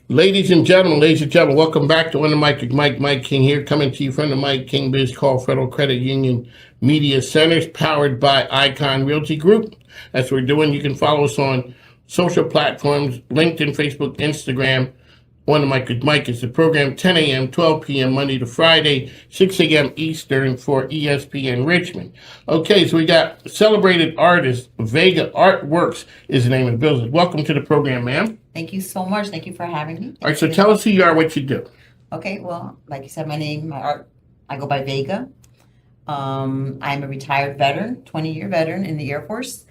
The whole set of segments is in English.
Ladies and gentlemen, welcome back to On the Mic with Mike King here, coming to you from the Mike King Biz Call Federal Credit Union Media Centers, powered by Icon Realty Group. That's what we're doing. You can follow us on social platforms, LinkedIn, Facebook, Instagram. On the Mic with Mike is the program, 10 a.m., 12 p.m., Monday to Friday, 6 a.m. Eastern for ESPN Richmond. Okay, so we got celebrated artist, Vega Artworks is the name of the business. Welcome to the program, ma'am. Thank you so much. Thank you for having me. All right, so tell us who you are, what you do. Okay, well, like you said, I go by Vega. I'm a retired veteran, 20-year veteran in the Air Force.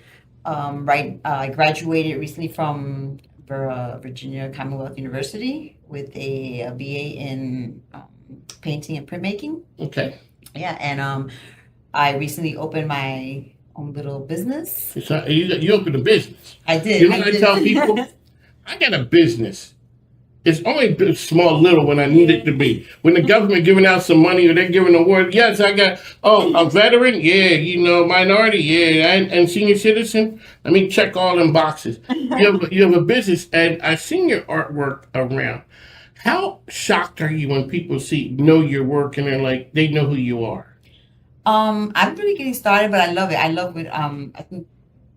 I graduated recently from Virginia Commonwealth University with a BA in painting and printmaking. Okay. Yeah, and I recently opened my own little business. You opened a business. I did. You know what I tell people? I got a business. It's only small little when I need it to be. When the government giving out some money or they're giving an award, yes, I got, a veteran? Yeah, minority? Yeah, and senior citizen? Let me check all them boxes. You have a business, and I've seen your artwork around. How shocked are you when people know your work and they're like, they know who you are? I'm really getting started, but I love it. I love it. I think,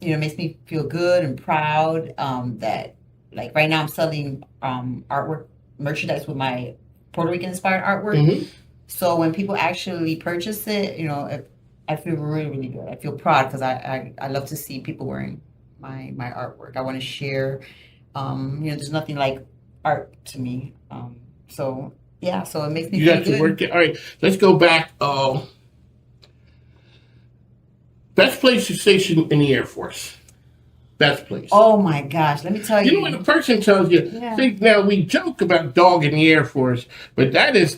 it makes me feel good and proud that, like right now I'm selling artwork merchandise with my Puerto Rican inspired artwork. Mm-hmm. So when people actually purchase it, I feel really, really good. I feel proud because I love to see people wearing my artwork. I want to share. There's nothing like art to me. So it makes me feel good. You got to work it. All right, let's go back. Best place to station in the Air Force. Best place. Oh my gosh, let me tell you. You know when a person tells you, yeah. See, now we joke about dog in the Air Force, but that's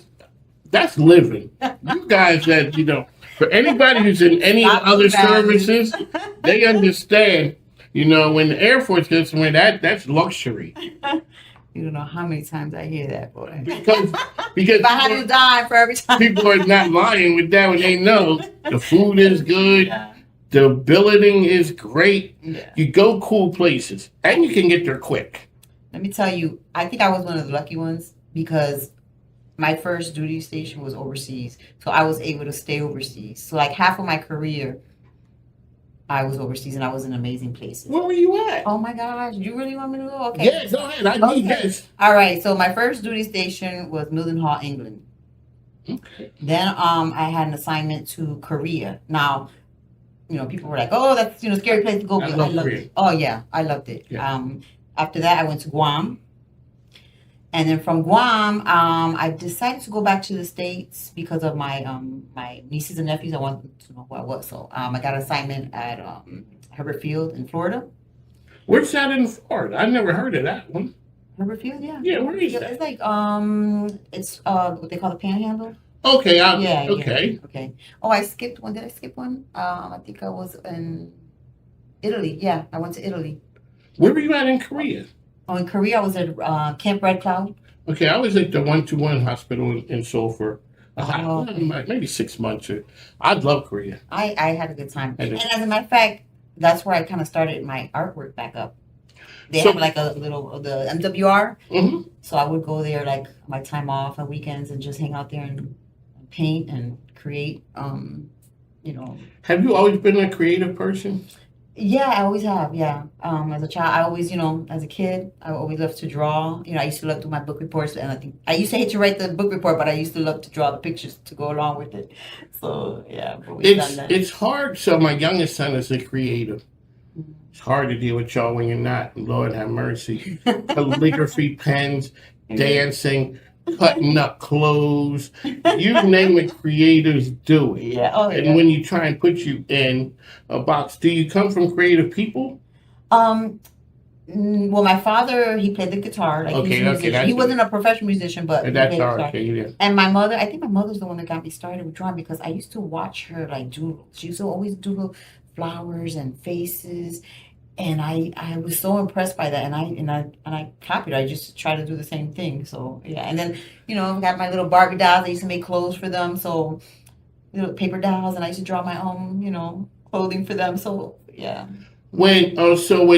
living. You guys that, for anybody who's in any other services, they understand, when the Air Force gets somewhere, that's luxury. You don't know how many times I hear that, boy. Because if I had to die for every time. People are not lying with that when they know the food is good. Yeah. The billeting is great. Yeah. You go cool places, and you can get there quick. Let me tell you, I think I was one of the lucky ones because my first duty station was overseas. So I was able to stay overseas. So like half of my career, I was overseas, and I was in amazing places. Where were you at? Oh, my gosh. You really want me to go? Okay. Yeah, go ahead. I need this. All right. So my first duty station was Mildenhall, England. Okay. Then I had an assignment to Korea. Now, people were like, "Oh, that's scary place to go." I loved it. Oh yeah, I loved it. Yeah. After that, I went to Guam, and then from Guam, I decided to go back to the States because of my my nieces and nephews. I wanted to know who I was, so I got an assignment at Herbert Field in Florida. Where's that in Florida? I've never heard of that one. Herbert Field, yeah. Yeah, where is that? It's like it's what they call the Panhandle. Okay. Okay. Oh, I skipped one. Did I skip one? I think I was in Italy. Yeah, I went to Italy. Where were you at in Korea? Oh, in Korea, I was at Camp Red Cloud. Okay, I was at the 121 hospital in Seoul for maybe 6 months. I'd love Korea. I had a good time. And as a matter of fact, that's where I kind of started my artwork back up. They have like the MWR. Mm-hmm. So I would go there like my time off on weekends and just hang out there and paint and create. Have you always been a creative person? Yeah, I always have. Yeah. As a child, I always, as a kid, I always loved to draw. I used to love to do my book reports, and I think I used to hate to write the book report, but I used to love to draw the pictures to go along with it. So yeah, it's hard. So my youngest son is a creative. It's hard to deal with y'all when you're not. Lord have mercy. Calligraphy, pens, dancing, cutting up clothes. You name it, creatives do it. Yeah. Oh, and when you try and put you in a box, do you come from creative people? Well, my father, he played the guitar. He wasn't a professional musician, but that's all right. Yeah. And my mother, I think my mother's the one that got me started with drawing because I used to watch her doodle. She used to always doodle flowers and faces, and I was so impressed by that, and I copied. I just tried to do the same thing. So yeah, and then I got my little Barbie dolls. I used to make clothes for them, so little paper dolls, and I used to draw my own clothing for them. So yeah. When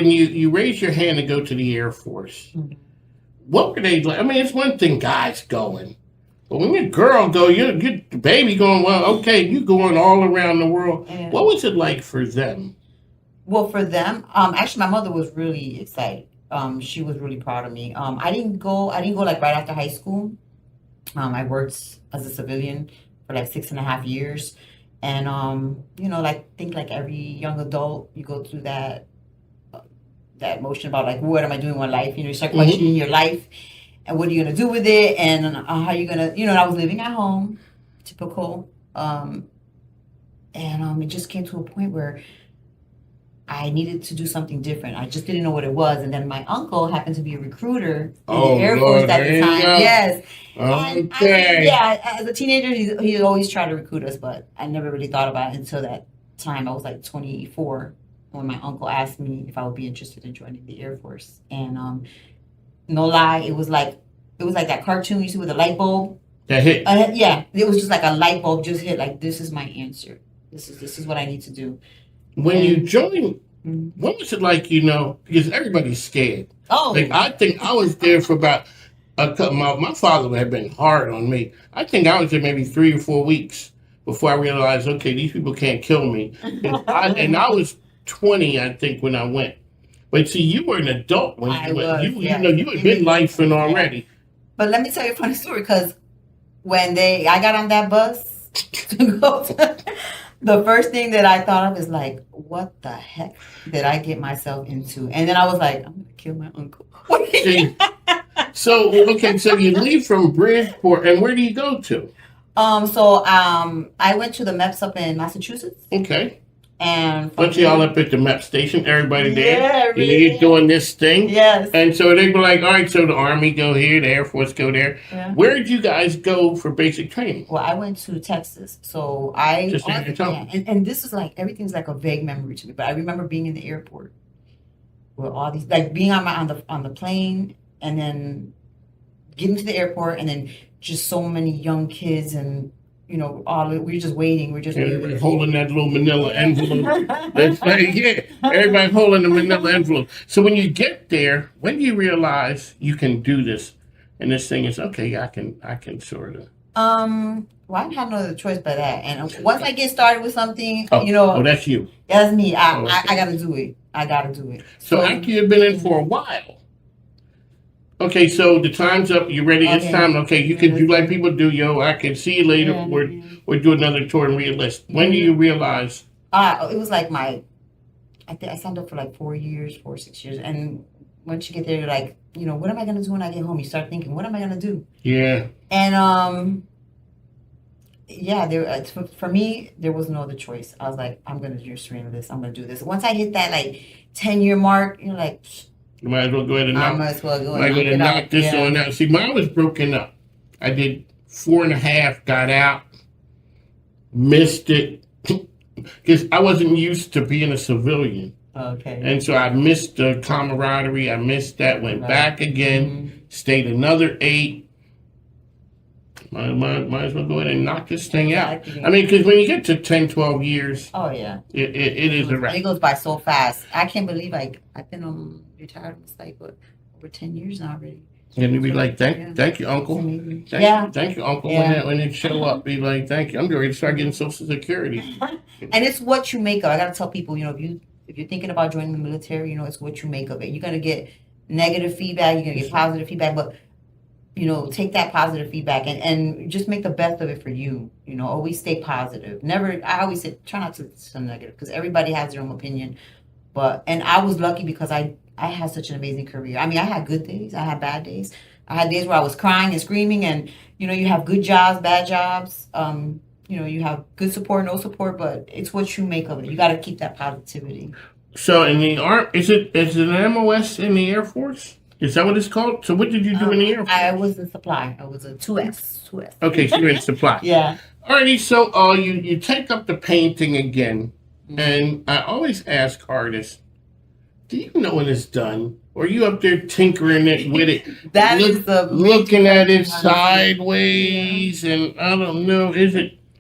you raise your hand to go to the Air Force, mm-hmm. what were they like? I mean, it's one thing guys going. But when your girl go, your baby going, well, okay, you going all around the world. Yeah. What was it like for them? Well, for them, actually, my mother was really excited. She was really proud of me. I didn't go like right after high school. I worked as a civilian for like 6.5 years. And, like, think like every young adult, you go through that motion about like, what am I doing with life? You start questioning your life and what are you going to do with it? And how are you going to, I was living at home, typical. It just came to a point where I needed to do something different. I just didn't know what it was. And then my uncle happened to be a recruiter in the Air Force at the time. Yes. Okay. As a teenager, he always tried to recruit us, but I never really thought about it until that time. I was like 24 when my uncle asked me if I would be interested in joining the Air Force. And no lie, it was like that cartoon you see with a light bulb. That hit. Yeah, it was just like a light bulb just hit. Like, this is my answer. This is what I need to do. When you joined, what was it like, because everybody's scared. Oh. Like, I think I was there for about a couple, my father had been hard on me. I think I was there maybe 3 or 4 weeks before I realized, okay, these people can't kill me. And I was 20, I think, when I went. But see, you were an adult when you went. You had been lifing already. But let me tell you a funny story, because when I got on that bus to go the first thing that I thought of is like, what the heck did I get myself into? And then I was like, I'm going to kill my uncle. So you leave from Bridgeport, and where do you go to? I went to the MEPS up in Massachusetts. Okay. And bunch of y'all up at the MEP station, everybody there. Yeah, really. You're doing this thing. Yes. And so they were like, all right, so the Army go here, the Air Force go there. Yeah. Where did you guys go for basic training? Well, I went to Texas. So and this is like, everything's like a vague memory to me, but I remember being in the airport with all these, like being on the plane and then getting to the airport and then just so many young kids and we're just waiting. Everybody's holding that little manila envelope. That's like, everybody's holding the manila envelope. So when you get there, when do you realize you can do this? And this thing is, okay, I can sort of. Well, I have no other choice but that. And once I get started with something, Oh, that's you. That's me. I gotta do it. I gotta do it. So after you've been in for a while. Okay, so the time's up. You ready? Okay. It's time. Okay, you can do like people do. I can see you later. Or do another tour and re-enlist. When do you realize? It was like I think I signed up for like 4 years, 6 years. And once you get there, you're like, what am I going to do when I get home? You start thinking, what am I going to do? Yeah. And, for me, there was no other choice. I was like, I'm going to just stream this. I'm going to do this. Once I hit that like 10-year mark, you're like, you might as well go ahead and knock. I might as well go ahead and knock this on out. See, mine was broken up. I did 4.5, got out, missed it because I wasn't used to being a civilian. Okay. And so I missed the camaraderie. I missed that. Went back again. Stayed another 8. Might as well go ahead and knock this thing out. I mean, because when you get to 10, 12 years, oh yeah, it is a wrap. It goes by so fast. I can't believe I've been retired almost like over 10 years now already. And you'd be like, thank you, Uncle. Thank you, Uncle. Yeah. When it show up, be like, thank you. I'm going to start getting Social Security. And it's what you make of. I got to tell people, if you're thinking about joining the military, it's what you make of it. You're going to get negative feedback. You're going to get positive feedback, but take that positive feedback and just make the best of it for you. Always stay positive. I always say, try not to be negative because everybody has their own opinion. And I was lucky because I had such an amazing career. I mean, I had good days. I had bad days. I had days where I was crying and screaming and, you have good jobs, bad jobs. You have good support, no support, but it's what you make of it. You got to keep that positivity. So in the Army, is it an MOS in the Air Force? Is that what it's called? So what did you do in the Air Force? I was in supply. I was a 2S. Okay, so you're in supply. Yeah. Alrighty, so you take up the painting again, and I always ask artists, do you know when it's done? Or are you up there tinkering it with it? Looking at it sideways, and I don't know,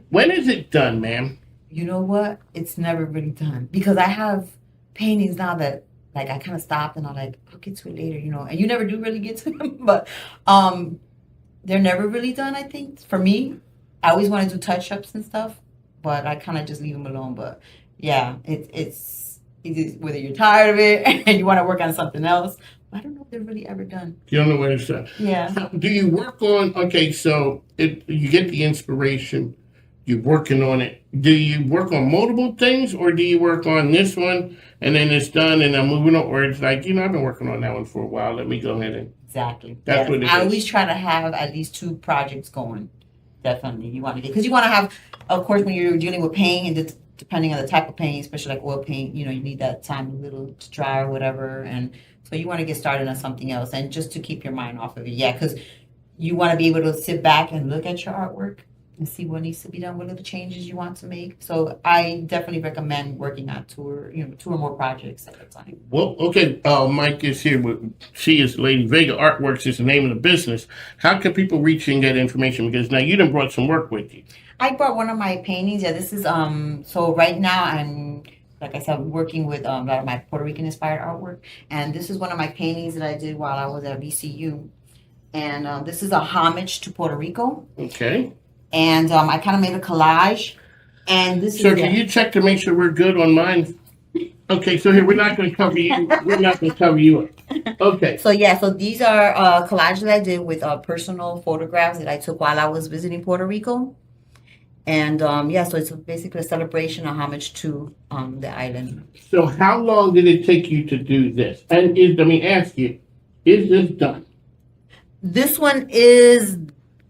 when is it done, ma'am? You know what? It's never really done. Because I have paintings now that like I kind of stopped and I'm like, I'll get to it later, you know. And you never do really get to them, but um, they're never really done. I think for me, I always want to do touch ups and stuff, but I kind of just leave them alone. But yeah, it's whether you're tired of it and you want to work on something else. I don't know if they're really ever done. You don't know where it's at. Yeah. Do you work on, okay, so you get the inspiration, you're working on it. Do you work on multiple things or do you work on this one and then it's done and I'm moving on? Or it's like, I've been working on that one for a while. Let me go ahead and. Exactly. That's what it I is. always try to have at least 2 projects going. Definitely. You want to get, because you want to have, of course, when you're dealing with paint and depending on the type of paint, especially like oil paint, you need that time a little to dry or whatever. And so you want to get started on something else and just to keep your mind off of it. Yeah, because you want to be able to sit back and look at your artwork and see what needs to be done, what are the changes you want to make. So I definitely recommend working on 2 or more projects at a time. Well, okay, Mike is here. She is Lady Vega Artworks is the name of the business. How can people reach you and get information? Because now you done brought some work with you. I brought one of my paintings. Yeah, this is so right now I'm, like I said, working with a lot of my Puerto Rican inspired artwork. And this is one of my paintings that I did while I was at VCU. And this is a homage to Puerto Rico. Okay. And I kind of made a collage. And this So is can you check to make sure we're good on mine? Okay, so here, we're not going to cover you. We're not going to cover you up. Okay. So yeah, so these are collages that I did with personal photographs that I took while I was visiting Puerto Rico. And yeah, so it's basically a celebration, a homage to the island. So how long did it take you to do this? And let me ask you, is this done? This one is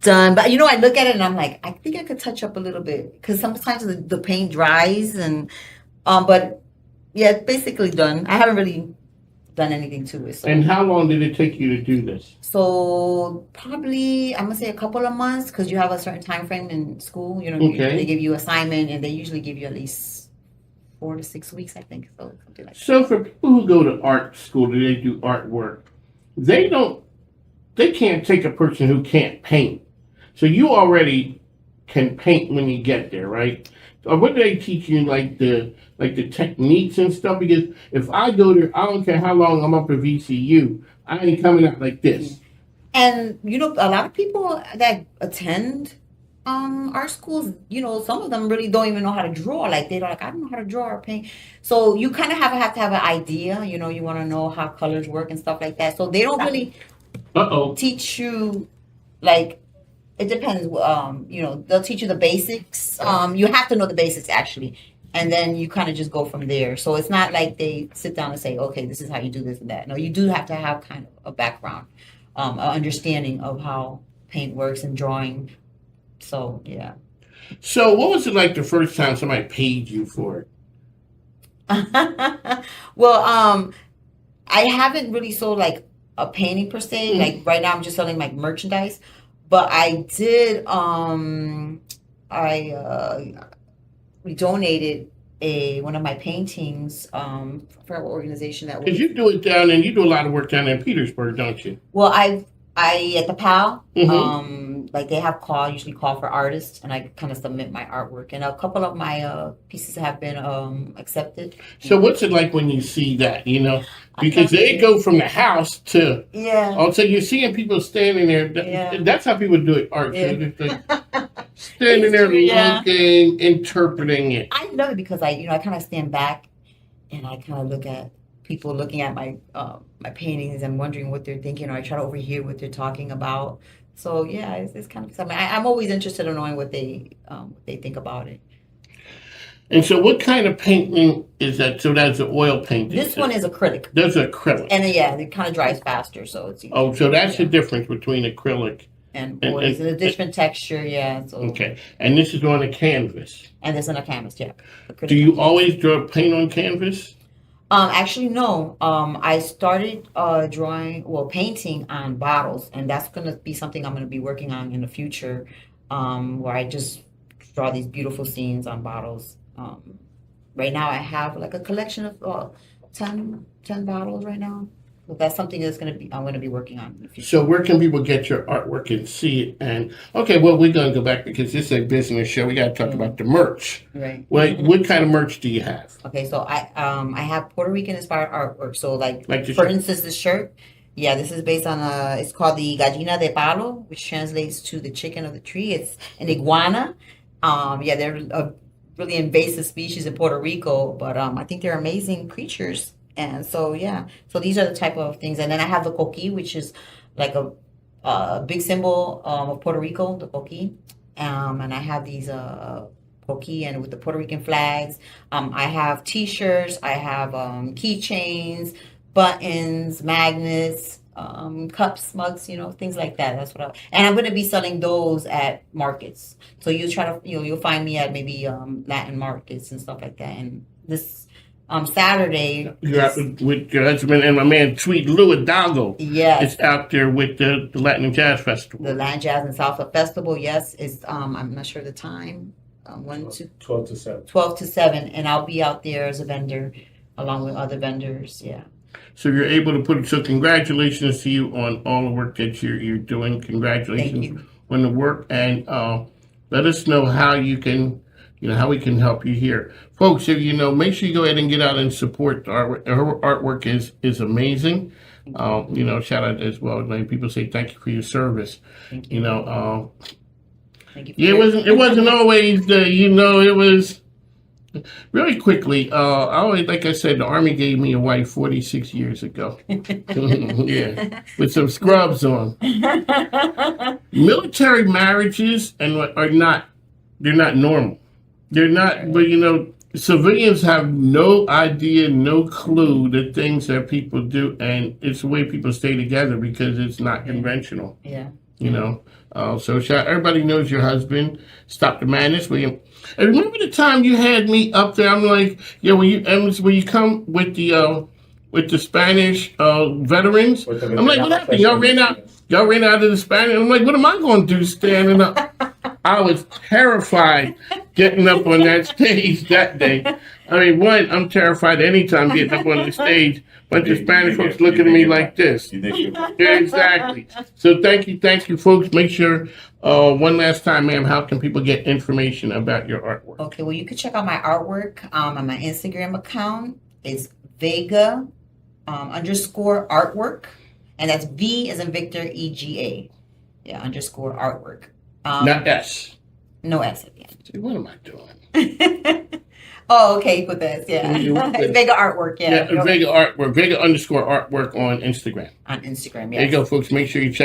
done, but I look at it and I'm like, I think I could touch up a little bit because sometimes the paint dries and but yeah, it's basically done. I haven't really done anything to it. So. And how long did it take you to do this? So probably I'm gonna say a couple of months because you have a certain time frame in school. Okay. They give you assignment and they usually give you at least 4 to 6 weeks, I think. So something like that. So for people who go to art school, do they do artwork? They can't take a person who can't paint. So you already can paint when you get there, right? Or what do they teach you, like the techniques and stuff? Because if I go there, I don't care how long I'm up at VCU, I ain't coming out like this. And a lot of people that attend art schools, some of them really don't even know how to draw. Like they're like, I don't know how to draw or paint. So you kind of have to have an idea. You want to know how colors work and stuff like that. So they don't really teach you like. It depends. They'll teach you the basics. You have to know the basics actually, and then you kind of just go from there. So it's not like they sit down and say, okay, this is how you do this and that. No, you do have to have kind of a background, an understanding of how paint works and drawing. So yeah. So what was it like the first time somebody paid you for it? Well, I haven't really sold like a painting per se. Like right now, I'm just selling like merchandise. But I did. We donated one of my paintings for an organization that was. Because you do it you do a lot of work down in Petersburg, don't you? Well, I at the PAL, like they have usually call for artists, and I kind of submit my artwork, and a couple of my pieces have been accepted. So what's it like when you see that? Because they go from the house to Also, you're seeing people standing there. That's how people do it. Art, standing there looking, interpreting it. I love it because I kind of stand back and I kind of look at people looking at my my paintings and wondering what they're thinking, or I try to overhear what they're talking about. So yeah, it's kind of something. I'm always interested in knowing what they think about it. And so what kind of painting is that? So that's an oil painting. This one is acrylic. That's acrylic. And it kind of dries faster, so it's easier. Oh, so that's the difference between acrylic and oil. It's a different texture, yeah. So. Okay. And this is on a canvas. And this is on a canvas, yeah. Do you always draw paint on canvas? Actually, no. I started painting on bottles, and that's going to be something I'm going to be working on in the future, where I just draw these beautiful scenes on bottles. Right now, I have like a collection of 10 bottles right now. So that's something that's I'm going to be working on in the future. So where can people get your artwork and see it? And okay, well, we're going to go back because this is a business show. We got to talk about the merch. Right. What kind of merch do you have? Okay, so I have Puerto Rican inspired artwork. So like Like the for shirt? instance, this shirt. Yeah, this is based on it's called the gallina de palo, which translates to the chicken of the tree. It's an iguana. Yeah, they're a really invasive species in Puerto Rico, but I think they're amazing creatures. And so yeah, so these are the type of things. And then I have the coqui, which is like a big symbol of Puerto Rico, the coqui. And I have these coqui and with the Puerto Rican flags. I have T-shirts. I have keychains, buttons, magnets, cups, mugs, things like that. That's what and I'm going to be selling those at markets. So you try to, you'll find me at maybe Latin markets and stuff like that. And this Saturday, You're out with your husband and my man, Sweet Lou Hidalgo. yes, It's out there with the Latin and Jazz Festival. the Latin Jazz and Salsa Festival. Yes, is I'm not sure the time. 12 to 7. 12 to 7, and I'll be out there as a vendor along with other vendors. Yeah. So you're able to put it. So congratulations to you on all the work that you're doing. Congratulations Thank you. on the work, and let us know how you can, how we can help you here, folks. If make sure you go ahead and get out and support the artwork. Her artwork is amazing. Shout out as well. Like people say, thank you for your service. Thank you. Thank you. Yeah, it wasn't always it was really quickly. I always, like I said, the Army gave me a wife 46 years ago. Yeah, with some scrubs on. Military marriages they're not normal. They're not, but civilians have no idea, no clue the things that people do, and it's the way people stay together because it's not conventional. Yeah. So everybody knows your husband. Stop the madness, William. And remember the time you had me up there? I'm like, yeah, when you come with the Spanish veterans? I'm like, what happened? Y'all ran out of the Spanish. I'm like, what am I going to do standing up? I was terrified getting up on that stage that day. I mean, one, I'm terrified anytime getting up on the stage. Bunch of Spanish folks looking at me like this. Yeah, exactly. So thank you, folks. Make sure, one last time, ma'am, how can people get information about your artwork? Okay, well, you can check out my artwork on my Instagram account. It's Vega _ artwork. And that's V as in Victor, EGA. Yeah, _ artwork. Not S. No S at the end. See, what am I doing? Oh, okay, put this, yeah. Vega artwork, yeah. Yeah, Vega artwork, Vega _ artwork on Instagram. On Instagram, yes. There you go, folks. Make sure you check